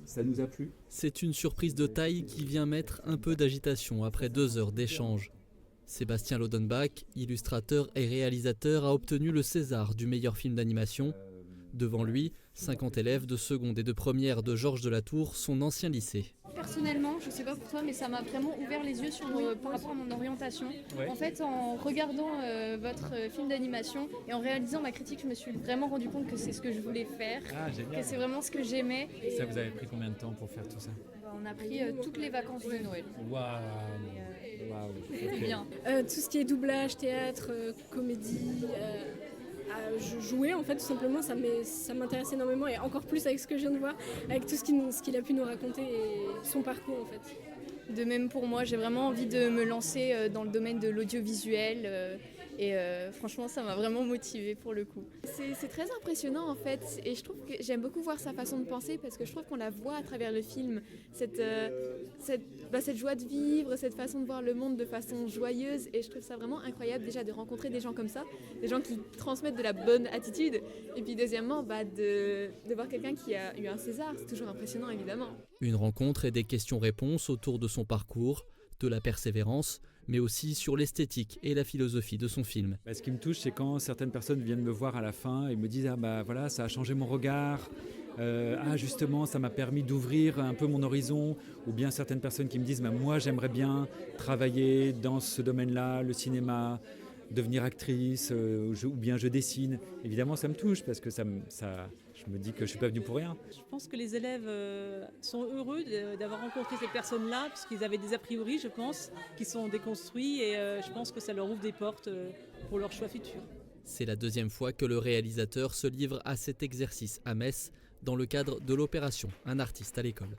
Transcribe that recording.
Ça nous a plu. C'est une surprise de taille qui vient mettre un peu d'agitation après 2 heures d'échange. Sébastien Lodenbach, illustrateur et réalisateur, a obtenu le César du meilleur film d'animation. Devant lui, 50 élèves de seconde et de première de Georges de la Tour, son ancien lycée. Personnellement, je sais pas pour toi, mais ça m'a vraiment ouvert les yeux par rapport à mon orientation. Ouais. En fait, en regardant votre film d'animation et en réalisant ma critique, je me suis vraiment rendu compte que c'est ce que je voulais faire, Ah, que génial. c'est vraiment ce que j'aimais. Ça vous avez pris combien de temps pour faire tout ça? On a pris toutes les vacances de Noël. Waouh. C'était bien. Tout ce qui est doublage, théâtre, comédie, jouer en fait tout simplement, ça m'intéresse énormément et encore plus avec ce que je viens de voir, avec tout ce qu'il a pu nous raconter et son parcours en fait. De même pour moi, j'ai vraiment envie de me lancer dans le domaine de l'audiovisuel et franchement ça m'a vraiment motivée pour le coup. C'est très impressionnant en fait et je trouve que j'aime beaucoup voir sa façon de penser parce que je trouve qu'on la voit à travers le film, cette joie de vivre, cette façon de voir le monde de façon joyeuse et je trouve ça vraiment incroyable déjà de rencontrer des gens comme ça, des gens qui transmettent de la bonne attitude et puis deuxièmement de voir quelqu'un qui a eu un César, c'est toujours impressionnant évidemment. Une rencontre et des questions-réponses autour de son parcours, de la persévérance, mais aussi sur l'esthétique et la philosophie de son film. Ce qui me touche, c'est quand certaines personnes viennent me voir à la fin et me disent voilà, ça a changé mon regard. Justement, ça m'a permis d'ouvrir un peu mon horizon. Ou bien certaines personnes qui me disent moi, j'aimerais bien travailler dans ce domaine-là, le cinéma, devenir actrice, ou bien je dessine. Évidemment, ça me touche parce que je me dis que je ne suis pas venu pour rien. Je pense que les élèves sont heureux d'avoir rencontré ces personnes-là, puisqu'ils avaient des a priori, je pense, qui sont déconstruits et je pense que ça leur ouvre des portes pour leur choix futur. C'est la deuxième fois que le réalisateur se livre à cet exercice à Metz dans le cadre de l'opération Un artiste à l'école.